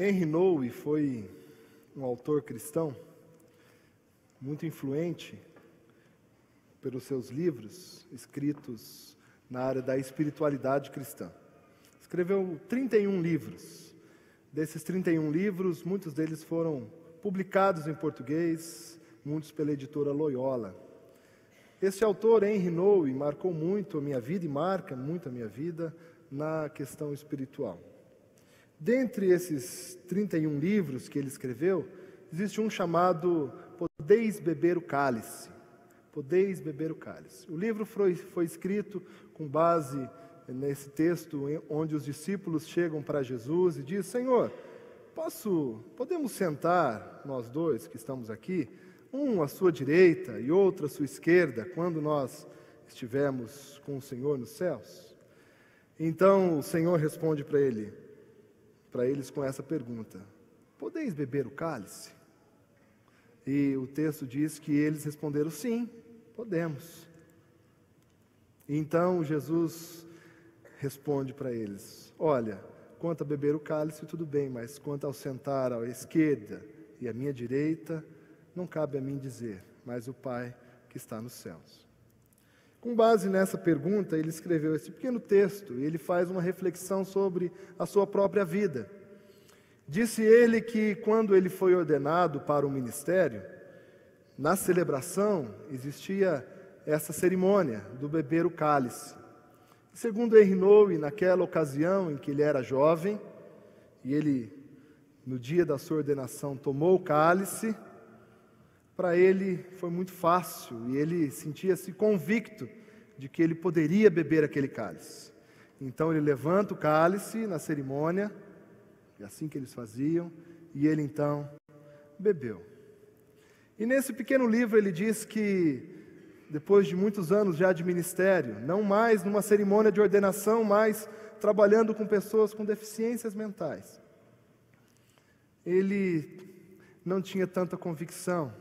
Henry Nouwen foi um autor cristão muito influente pelos seus livros escritos na área da espiritualidade cristã. Escreveu 31 livros. Desses 31 livros, muitos deles foram publicados em português, muitos pela editora Loyola. Este autor, Henry Nouwen, marcou muito a minha vida e marca muito a minha vida na questão espiritual. Dentre esses 31 livros que ele escreveu, existe um chamado Podeis Beber o Cálice. Podeis Beber o Cálice. O livro foi escrito com base nesse texto onde os discípulos chegam para Jesus e dizem: Senhor, podemos sentar nós dois que estamos aqui, um à sua direita e outro à sua esquerda, quando nós estivermos com o Senhor nos céus? Então o Senhor responde para eles com essa pergunta: podeis beber o cálice? E o texto diz que eles responderam: sim, podemos. Então Jesus responde para eles: olha, quanto a beber o cálice, tudo bem, mas quanto ao sentar à esquerda e à minha direita, não cabe a mim dizer, mas o Pai que está nos céus. Com base nessa pergunta, ele escreveu esse pequeno texto e ele faz uma reflexão sobre a sua própria vida. Disse ele que quando ele foi ordenado para o ministério, na celebração existia essa cerimônia do beber o cálice. Segundo Henry Nouwen, naquela ocasião em que ele era jovem, e ele, no dia da sua ordenação, tomou o cálice, para ele foi muito fácil e ele sentia-se convicto de que ele poderia beber aquele cálice. Então ele levanta o cálice na cerimônia, é assim que eles faziam, e ele então bebeu. E nesse pequeno livro ele diz que, depois de muitos anos já de ministério, não mais numa cerimônia de ordenação, mas trabalhando com pessoas com deficiências mentais, ele não tinha tanta convicção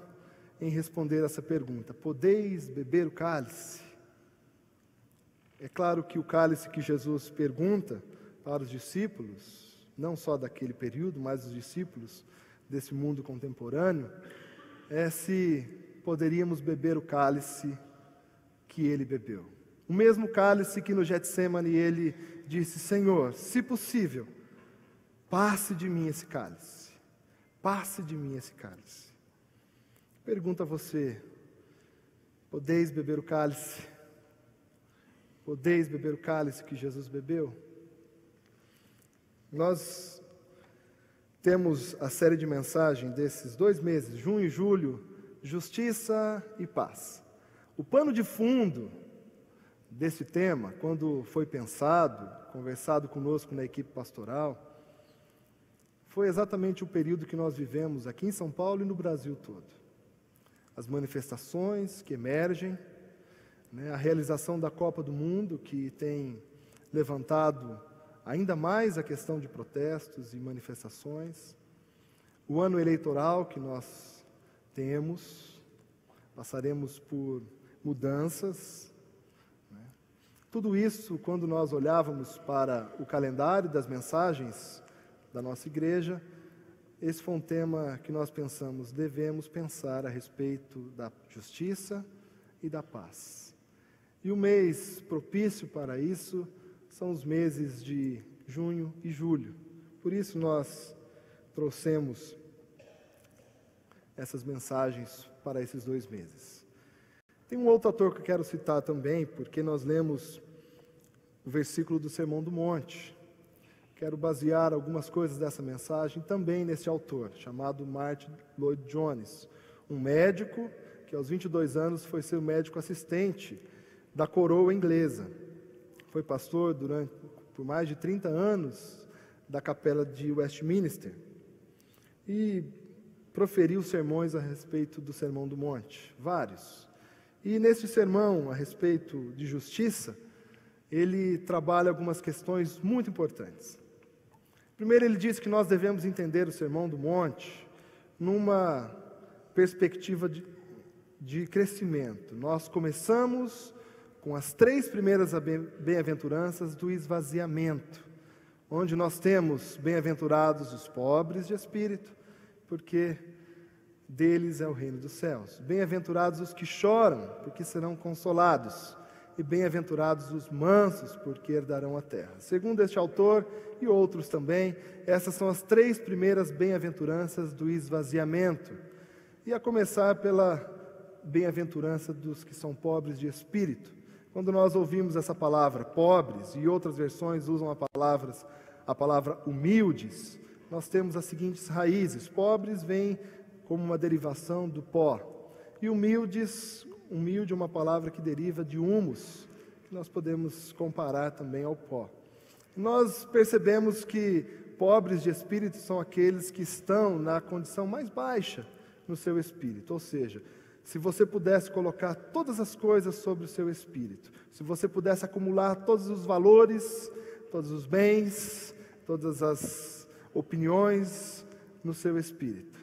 em responder essa pergunta: podeis beber o cálice? É claro que o cálice que Jesus pergunta para os discípulos, não só daquele período, mas os discípulos desse mundo contemporâneo, é se poderíamos beber o cálice que ele bebeu. O mesmo cálice que no Getsemane ele disse: Senhor, se possível, passe de mim esse cálice. Passe de mim esse cálice. Pergunto a você: podeis beber o cálice? Podeis beber o cálice que Jesus bebeu? Nós temos a série de mensagens desses 2 meses, junho e julho, justiça e paz. O pano de fundo desse tema, quando foi pensado, conversado conosco na equipe pastoral, foi exatamente o período que nós vivemos aqui em São Paulo e no Brasil todo. As manifestações que emergem, a realização da Copa do Mundo, que tem levantado ainda mais a questão de protestos e manifestações, o ano eleitoral que nós temos, passaremos por mudanças. Tudo isso, quando nós olhávamos para o calendário das mensagens da nossa igreja, esse foi um tema que nós pensamos: devemos pensar a respeito da justiça e da paz. E o mês propício para isso são os meses de junho e julho. Por isso nós trouxemos essas mensagens para esses 2 meses. Tem um outro autor que eu quero citar também, porque nós lemos o versículo do Sermão do Monte. Quero basear algumas coisas dessa mensagem também nesse autor, chamado Martyn Lloyd-Jones, um médico que aos 22 anos foi ser o médico assistente da coroa inglesa. Foi pastor por mais de 30 anos da capela de Westminster e proferiu sermões a respeito do Sermão do Monte, vários. E nesse sermão a respeito de justiça, ele trabalha algumas questões muito importantes. Primeiro, ele diz que nós devemos entender o Sermão do Monte numa perspectiva de crescimento. Nós começamos com as 3 primeiras bem-aventuranças do esvaziamento, onde nós temos bem-aventurados os pobres de espírito, porque deles é o reino dos céus. Bem-aventurados os que choram, porque serão consolados. E bem-aventurados os mansos, porque herdarão a terra. Segundo este autor e outros também, essas são as 3 primeiras bem-aventuranças do esvaziamento. E a começar pela bem-aventurança dos que são pobres de espírito. Quando nós ouvimos essa palavra pobres, e outras versões usam a palavra humildes, nós temos as seguintes raízes. Pobres vem como uma derivação do pó. E humildes, humilde é uma palavra que deriva de humus, que nós podemos comparar também ao pó. Nós percebemos que pobres de espírito são aqueles que estão na condição mais baixa no seu espírito, ou seja, se você pudesse colocar todas as coisas sobre o seu espírito, se você pudesse acumular todos os valores, todos os bens, todas as opiniões no seu espírito.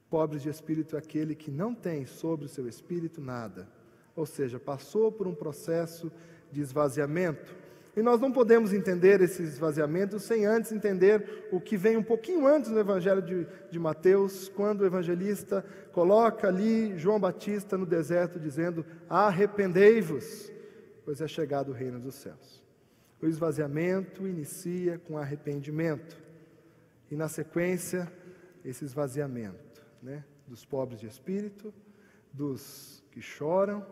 Pobre de espírito é aquele que não tem sobre o seu espírito nada, ou seja, passou por um processo de esvaziamento. E nós não podemos entender esse esvaziamento sem antes entender o que vem um pouquinho antes no Evangelho de Mateus, quando o evangelista coloca ali João Batista no deserto dizendo: arrependei-vos, pois é chegado o reino dos céus. O esvaziamento inicia com arrependimento e na sequência esse esvaziamento, dos pobres de espírito, dos que choram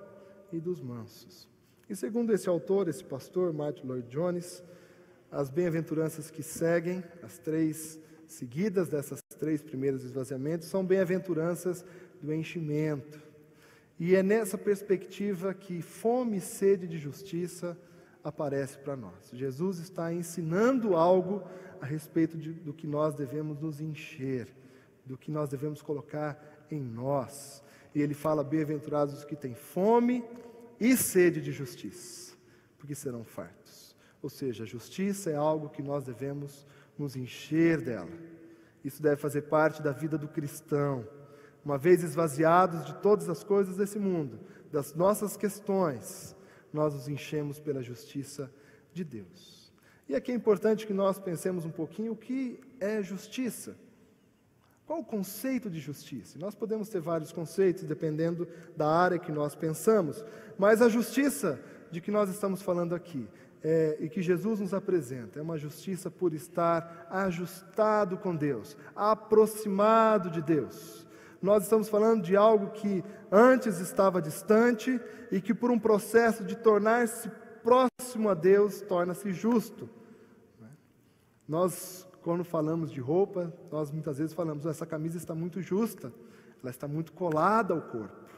e dos mansos. E segundo esse autor, esse pastor, Martin Lloyd-Jones, as bem-aventuranças que seguem, as 3 seguidas dessas 3 primeiros esvaziamentos, são bem-aventuranças do enchimento. E é nessa perspectiva que fome e sede de justiça aparece para nós. Jesus está ensinando algo a respeito do que nós devemos nos encher, do que nós devemos colocar em nós. E ele fala: bem-aventurados os que têm fome e sede de justiça, porque serão fartos. Ou seja, a justiça é algo que nós devemos nos encher dela. Isso deve fazer parte da vida do cristão. Uma vez esvaziados de todas as coisas desse mundo, das nossas questões, nós nos enchemos pela justiça de Deus. E aqui é importante que nós pensemos um pouquinho o que é justiça. Qual o conceito de justiça? Nós podemos ter vários conceitos, dependendo da área que nós pensamos, mas a justiça de que nós estamos falando aqui, e que Jesus nos apresenta, é uma justiça por estar ajustado com Deus, aproximado de Deus. Nós estamos falando de algo que antes estava distante e que por um processo de tornar-se próximo a Deus, torna-se justo. Nós, quando falamos de roupa, nós muitas vezes falamos: essa camisa está muito justa, ela está muito colada ao corpo.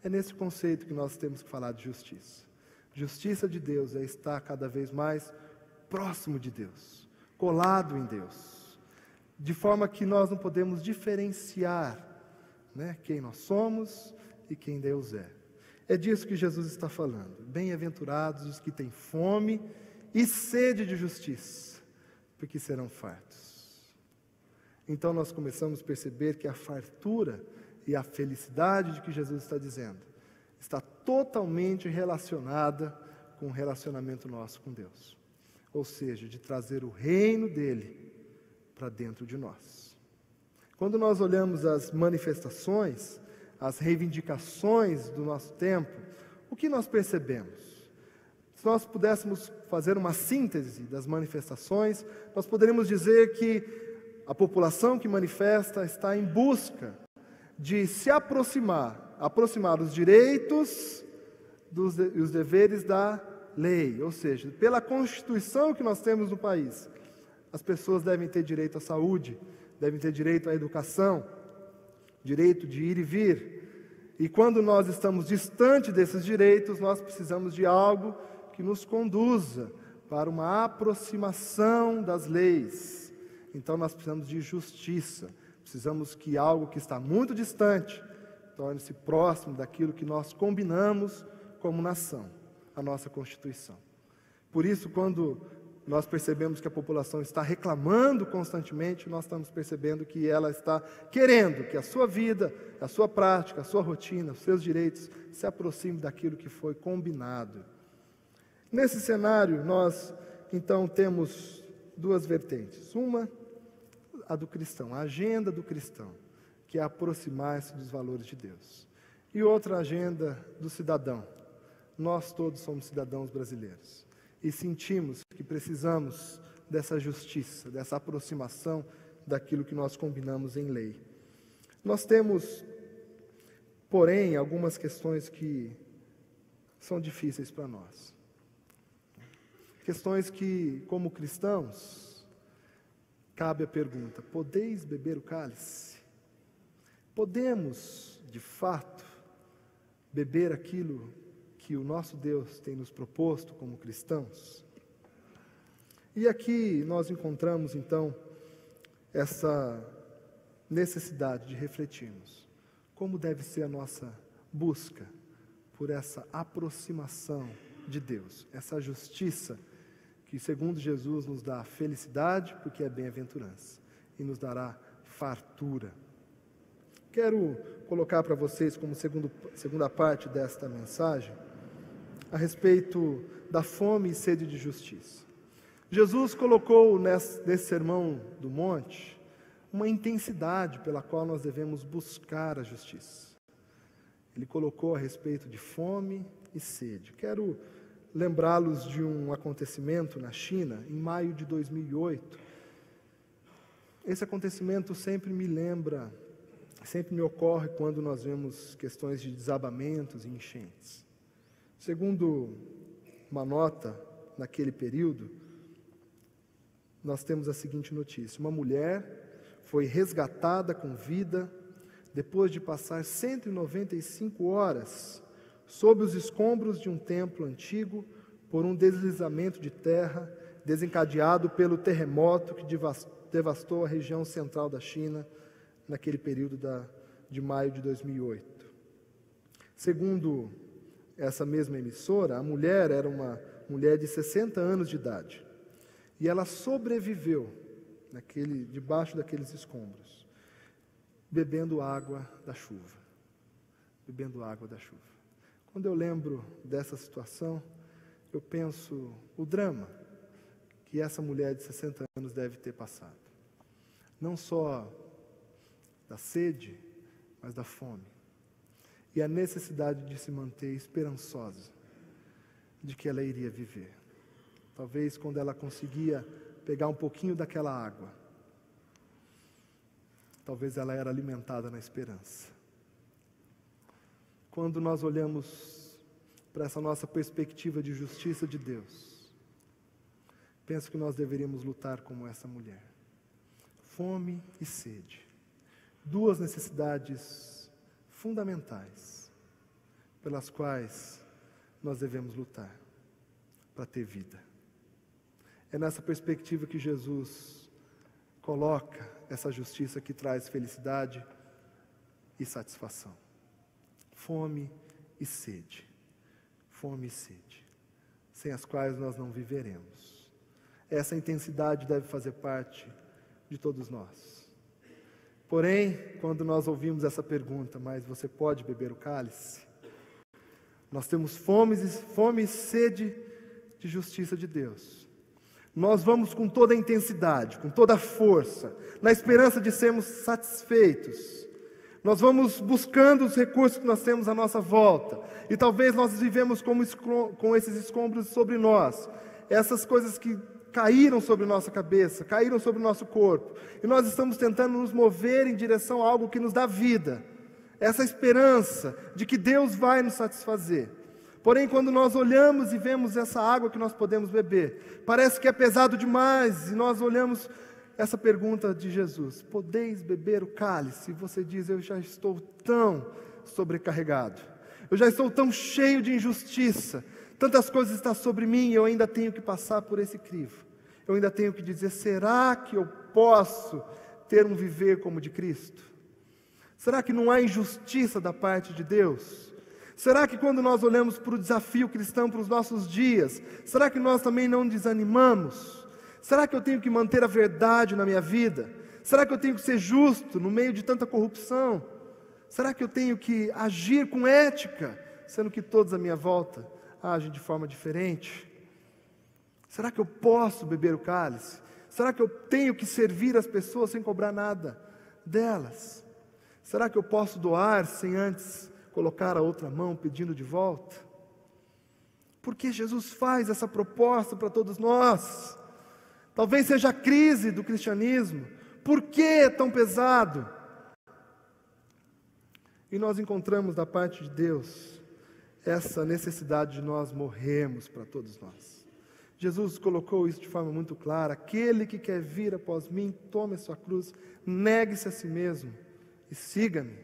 É nesse conceito que nós temos que falar de justiça. Justiça de Deus é estar cada vez mais próximo de Deus, colado em Deus, de forma que nós não podemos diferenciar, quem nós somos e quem Deus é. É disso que Jesus está falando. Bem-aventurados os que têm fome e sede de justiça, porque serão fartos. Então nós começamos a perceber que a fartura e a felicidade de que Jesus está dizendo está totalmente relacionada com o relacionamento nosso com Deus. Ou seja, de trazer o reino dele para dentro de nós. Quando nós olhamos as manifestações, as reivindicações do nosso tempo, o que nós percebemos? Se nós pudéssemos fazer uma síntese das manifestações, nós poderíamos dizer que a população que manifesta está em busca de se aproximar os direitos e os deveres da lei, ou seja, pela Constituição que nós temos no país, as pessoas devem ter direito à saúde, devem ter direito à educação, direito de ir e vir. E quando nós estamos distante desses direitos, nós precisamos de algo que nos conduza para uma aproximação das leis. Então nós precisamos de justiça, precisamos que algo que está muito distante torne-se próximo daquilo que nós combinamos como nação, a nossa Constituição. Por isso, quando nós percebemos que a população está reclamando constantemente, nós estamos percebendo que ela está querendo que a sua vida, a sua prática, a sua rotina, os seus direitos se aproximem daquilo que foi combinado. Nesse cenário, nós então temos duas vertentes. Uma, a do cristão, a agenda do cristão, que é aproximar-se dos valores de Deus. E outra agenda do cidadão. Nós todos somos cidadãos brasileiros e sentimos que precisamos dessa justiça, dessa aproximação daquilo que nós combinamos em lei. Nós temos, porém, algumas questões que são difíceis para nós. Questões que, como cristãos, cabe a pergunta: podeis beber o cálice? Podemos, de fato, beber aquilo que o nosso Deus tem nos proposto como cristãos? E aqui nós encontramos, então, essa necessidade de refletirmos como deve ser a nossa busca por essa aproximação de Deus, essa justiça que, segundo Jesus, nos dá felicidade, porque é bem-aventurança, e nos dará fartura. Quero colocar para vocês, como segunda parte desta mensagem, a respeito da fome e sede de justiça. Jesus colocou nesse sermão do monte uma intensidade pela qual nós devemos buscar a justiça. Ele colocou a respeito de fome e sede. Quero lembrá-los de um acontecimento na China, em maio de 2008. Esse acontecimento sempre me ocorre quando nós vemos questões de desabamentos e enchentes. Segundo uma nota naquele período, nós temos a seguinte notícia: uma mulher foi resgatada com vida depois de passar 195 horas sob os escombros de um templo antigo por um deslizamento de terra desencadeado pelo terremoto que devastou a região central da China naquele período de maio de 2008. Segundo essa mesma emissora, a mulher era uma mulher de 60 anos de idade e ela sobreviveu debaixo daqueles escombros, bebendo água da chuva. Bebendo água da chuva. Quando eu lembro dessa situação, eu penso o drama que essa mulher de 60 anos deve ter passado. Não só da sede, mas da fome. E a necessidade de se manter esperançosa de que ela iria viver. Talvez quando ela conseguia pegar um pouquinho daquela água, talvez ela era alimentada na esperança. Quando nós olhamos para essa nossa perspectiva de justiça de Deus, penso que nós deveríamos lutar como essa mulher. Fome e sede. Duas necessidades fundamentais pelas quais nós devemos lutar para ter vida. É nessa perspectiva que Jesus coloca essa justiça que traz felicidade e satisfação. Fome e sede. Fome e sede, sem as quais nós não viveremos. Essa intensidade deve fazer parte de todos nós. Porém, quando nós ouvimos essa pergunta: mas você pode beber o cálice? Nós temos fome e sede de justiça de Deus. Nós vamos com toda a intensidade, com toda a força, na esperança de sermos satisfeitos. Nós vamos buscando os recursos que nós temos à nossa volta. E talvez nós vivemos com esses escombros sobre nós. Essas coisas que caíram sobre nossa cabeça, caíram sobre o nosso corpo. E nós estamos tentando nos mover em direção a algo que nos dá vida. Essa esperança de que Deus vai nos satisfazer. Porém, quando nós olhamos e vemos essa água que nós podemos beber, parece que é pesado demais, e nós olhamos essa pergunta de Jesus: podeis beber o cálice? E você diz: eu já estou tão sobrecarregado, eu já estou tão cheio de injustiça, tantas coisas estão sobre mim, e eu ainda tenho que passar por esse crivo. Eu ainda tenho que dizer: será que eu posso ter um viver como o de Cristo? Será que não há injustiça da parte de Deus? Será que quando nós olhamos para o desafio cristão, para os nossos dias, será que nós também não desanimamos? Será que eu tenho que manter a verdade na minha vida? Será que eu tenho que ser justo no meio de tanta corrupção? Será que eu tenho que agir com ética, sendo que todos à minha volta agem de forma diferente? Será que eu posso beber o cálice? Será que eu tenho que servir as pessoas sem cobrar nada delas? Será que eu posso doar sem antes colocar a outra mão pedindo de volta? Porque Jesus faz essa proposta para todos nós. Talvez seja a crise do cristianismo. Por que é tão pesado? E nós encontramos da parte de Deus essa necessidade de nós morrermos para todos nós. Jesus colocou isso de forma muito clara: aquele que quer vir após mim, tome a sua cruz, negue-se a si mesmo e siga-me.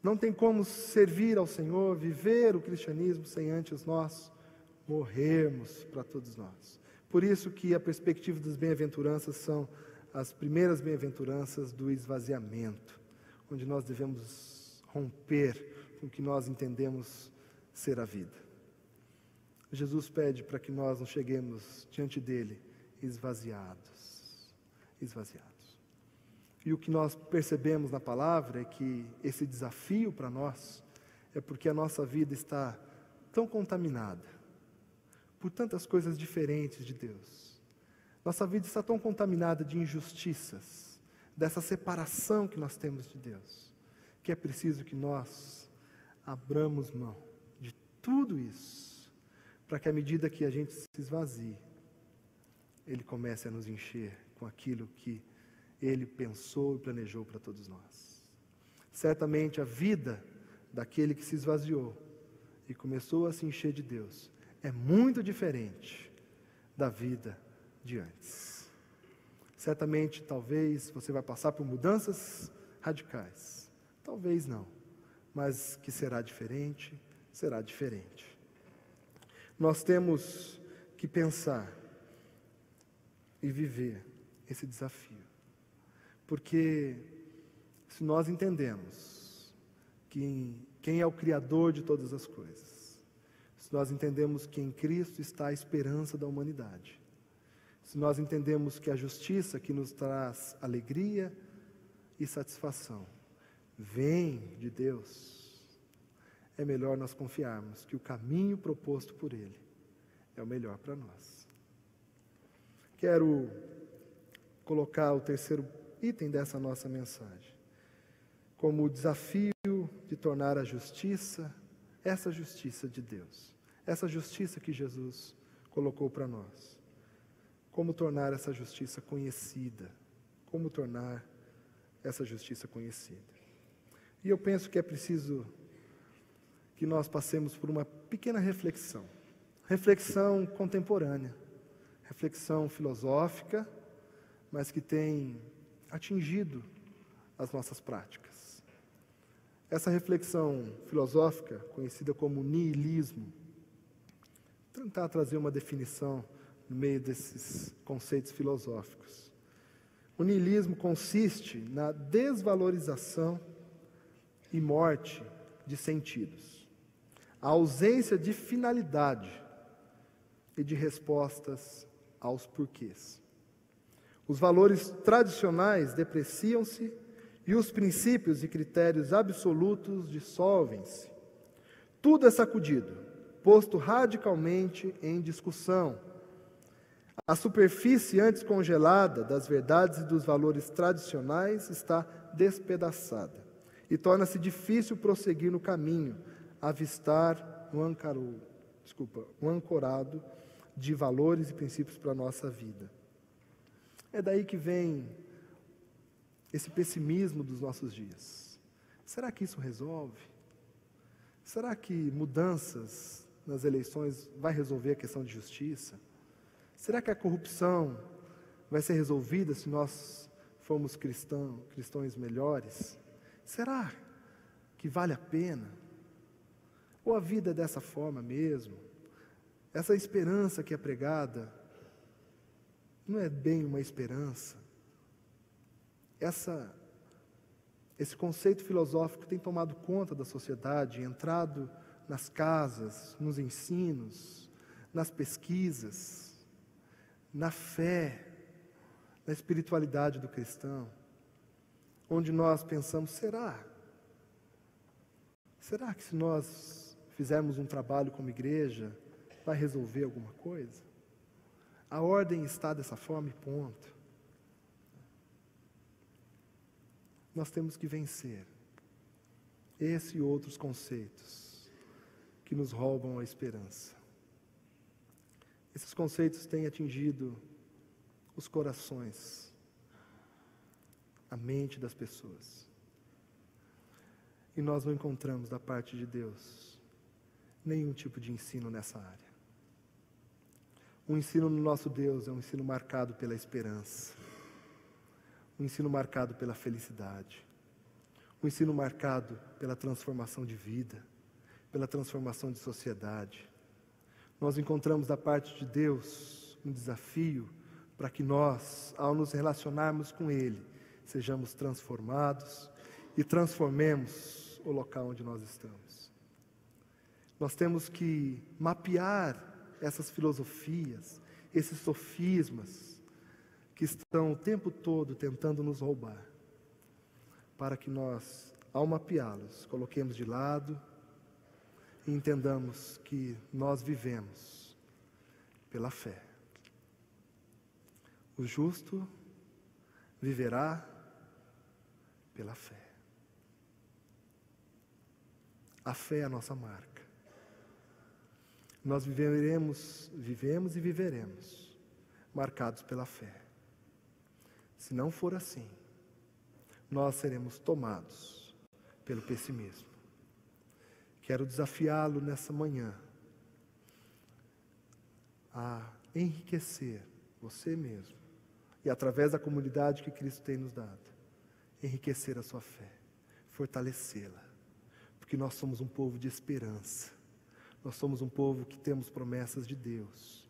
Não tem como servir ao Senhor, viver o cristianismo sem antes nós morrermos para todos nós. Por isso que a perspectiva das bem-aventuranças são as primeiras bem-aventuranças do esvaziamento, onde nós devemos romper com o que nós entendemos ser a vida. Jesus pede para que nós não cheguemos diante dele esvaziados. E o que nós percebemos na palavra é que esse desafio para nós é porque a nossa vida está tão contaminada por tantas coisas diferentes de Deus. Nossa vida está tão contaminada de injustiças, dessa separação que nós temos de Deus, que é preciso que nós abramos mão de tudo isso, para que à medida que a gente se esvazie, Ele comece a nos encher com aquilo que Ele pensou e planejou para todos nós. Certamente a vida daquele que se esvaziou e começou a se encher de Deus é muito diferente da vida de antes. Certamente, talvez, você vai passar por mudanças radicais. Talvez não, mas que será diferente, será diferente. Nós temos que pensar e viver esse desafio. Porque se nós entendemos que quem é o Criador de todas as coisas, se nós entendemos que em Cristo está a esperança da humanidade, se nós entendemos que a justiça que nos traz alegria e satisfação vem de Deus, é melhor nós confiarmos que o caminho proposto por Ele é o melhor para nós. Quero colocar o terceiro item dessa nossa mensagem como o desafio de tornar a justiça, essa justiça de Deus, essa justiça que Jesus colocou para nós. Como tornar essa justiça conhecida? Como tornar essa justiça conhecida? E eu penso que é preciso que nós passemos por uma pequena reflexão contemporânea, reflexão filosófica, mas que tem atingido as nossas práticas. Essa reflexão filosófica, conhecida como niilismo, tentar trazer uma definição no meio desses conceitos filosóficos. O niilismo consiste na desvalorização e morte de sentidos, a ausência de finalidade e de respostas aos porquês. Os valores tradicionais depreciam-se e os princípios e critérios absolutos dissolvem-se. Tudo é sacudido, posto radicalmente em discussão. A superfície antes congelada das verdades e dos valores tradicionais está despedaçada e torna-se difícil prosseguir no caminho, avistar um ancorado de valores e princípios para a nossa vida. É daí que vem esse pessimismo dos nossos dias. Será que isso resolve? Será que mudanças nas eleições vai resolver a questão de justiça? Será que a corrupção vai ser resolvida se nós formos cristãos melhores? Será que vale a pena? Ou a vida é dessa forma mesmo? Essa esperança que é pregada não é bem uma esperança. Esse conceito filosófico tem tomado conta da sociedade, entrado nas casas, nos ensinos, nas pesquisas, na fé, na espiritualidade do cristão, onde nós pensamos, será que se nós fizermos um trabalho como igreja, vai resolver alguma coisa? A ordem está dessa forma e ponto. Nós temos que vencer esse e outros conceitos que nos roubam a esperança. Esses conceitos têm atingido os corações, a mente das pessoas. E nós não encontramos da parte de Deus nenhum tipo de ensino nessa área. O ensino no nosso Deus é um ensino marcado pela esperança, um ensino marcado pela felicidade, um ensino marcado pela transformação de vida, pela transformação de sociedade. Nós encontramos da parte de Deus um desafio para que nós, ao nos relacionarmos com Ele, sejamos transformados e transformemos o local onde nós estamos. Nós temos que mapear essas filosofias, esses sofismas que estão o tempo todo tentando nos roubar, para que nós, ao mapeá-los, coloquemos de lado e entendamos que nós vivemos pela fé. O justo viverá pela fé. A fé é a nossa marca. Nós vivemos e viveremos marcados pela fé. Se não for assim, nós seremos tomados pelo pessimismo. Quero desafiá-lo nessa manhã a enriquecer você mesmo e através da comunidade que Cristo tem nos dado, enriquecer a sua fé, fortalecê-la, porque nós somos um povo de esperança, nós somos um povo que temos promessas de Deus,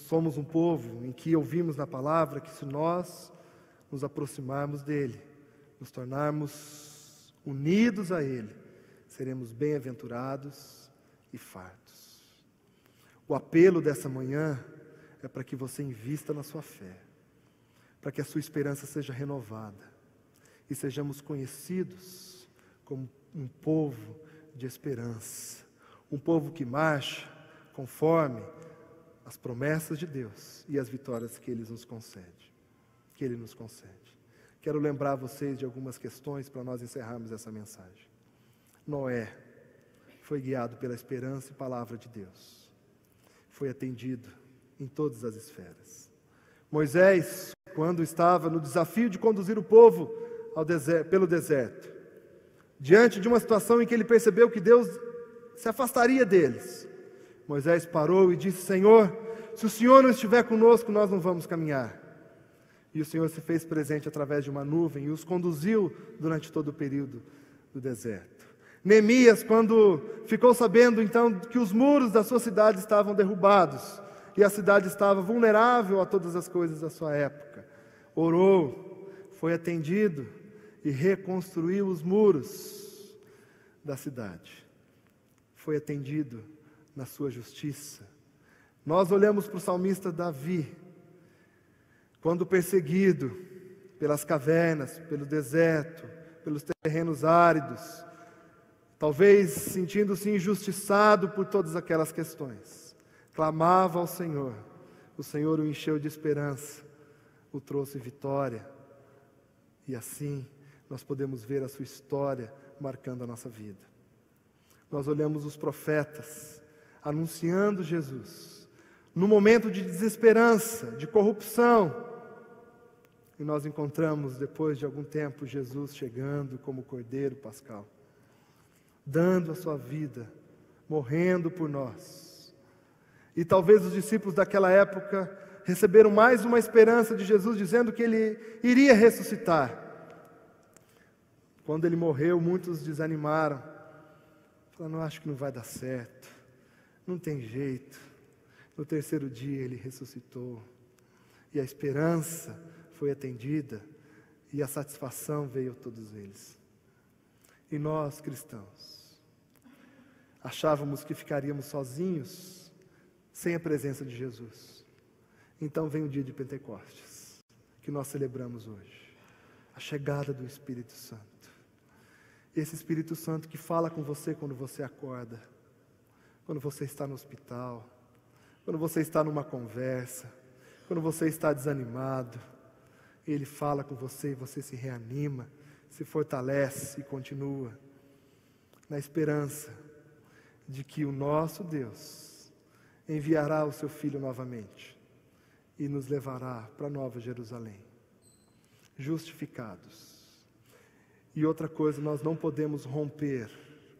somos um povo em que ouvimos na palavra que se nós nos aproximarmos dEle, nos tornarmos unidos a Ele, seremos bem-aventurados e fartos. O apelo dessa manhã é para que você invista na sua fé, para que a sua esperança seja renovada e sejamos conhecidos como um povo de esperança, um povo que marcha conforme as promessas de Deus e as vitórias que Ele nos concede. Quero lembrar vocês de algumas questões para nós encerrarmos essa mensagem. Noé foi guiado pela esperança e palavra de Deus. Foi atendido em todas as esferas. Moisés, quando estava no desafio de conduzir o povo pelo deserto, diante de uma situação em que ele percebeu que Deus se afastaria deles, Moisés parou e disse: Senhor, se o Senhor não estiver conosco, nós não vamos caminhar. E o Senhor se fez presente através de uma nuvem e os conduziu durante todo o período do deserto. Neemias, quando ficou sabendo então que os muros da sua cidade estavam derrubados e a cidade estava vulnerável a todas as coisas da sua época, orou, foi atendido e reconstruiu os muros da cidade. Foi atendido na sua justiça. Nós olhamos para o salmista Davi, quando perseguido pelas cavernas, pelo deserto, pelos terrenos áridos, talvez sentindo-se injustiçado por todas aquelas questões, clamava ao Senhor. O Senhor o encheu de esperança, o trouxe vitória. E assim nós podemos ver a sua história marcando a nossa vida. Nós olhamos os profetas anunciando Jesus, no momento de desesperança, de corrupção, e nós encontramos, depois de algum tempo, Jesus chegando como Cordeiro Pascal, dando a sua vida, morrendo por nós. E talvez os discípulos daquela época receberam mais uma esperança de Jesus, dizendo que Ele iria ressuscitar. Quando Ele morreu, muitos desanimaram, falando: acho que não vai dar certo, não tem jeito. No terceiro dia Ele ressuscitou, e a esperança foi atendida, e a satisfação veio a todos eles. E nós, cristãos, achávamos que ficaríamos sozinhos, sem a presença de Jesus. Então vem o dia de Pentecostes, que nós celebramos hoje, a chegada do Espírito Santo. Esse Espírito Santo que fala com você quando você acorda, quando você está no hospital, quando você está numa conversa, Quando você está desanimado, Ele fala com você e você se reanima, se fortalece e continua na esperança de que o nosso Deus enviará o seu Filho novamente e nos levará para a Nova Jerusalém, justificados. E outra coisa, nós não podemos romper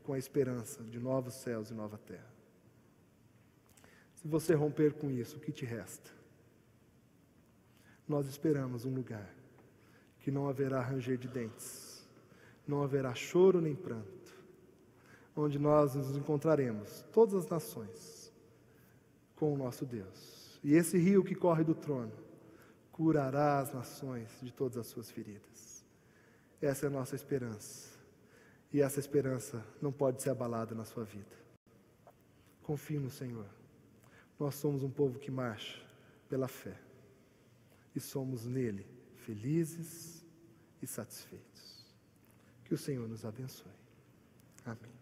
com a esperança de novos céus e nova terra. Se você romper com isso, o que te resta? Nós esperamos um lugar que não haverá ranger de dentes, não haverá choro nem pranto, onde nós nos encontraremos, todas as nações, com o nosso Deus. E esse rio que corre do trono curará as nações de todas as suas feridas. Essa é a nossa esperança. E essa esperança não pode ser abalada na sua vida. Confie no Senhor. Nós somos um povo que marcha pela fé. E somos nele felizes e satisfeitos. Que o Senhor nos abençoe. Amém.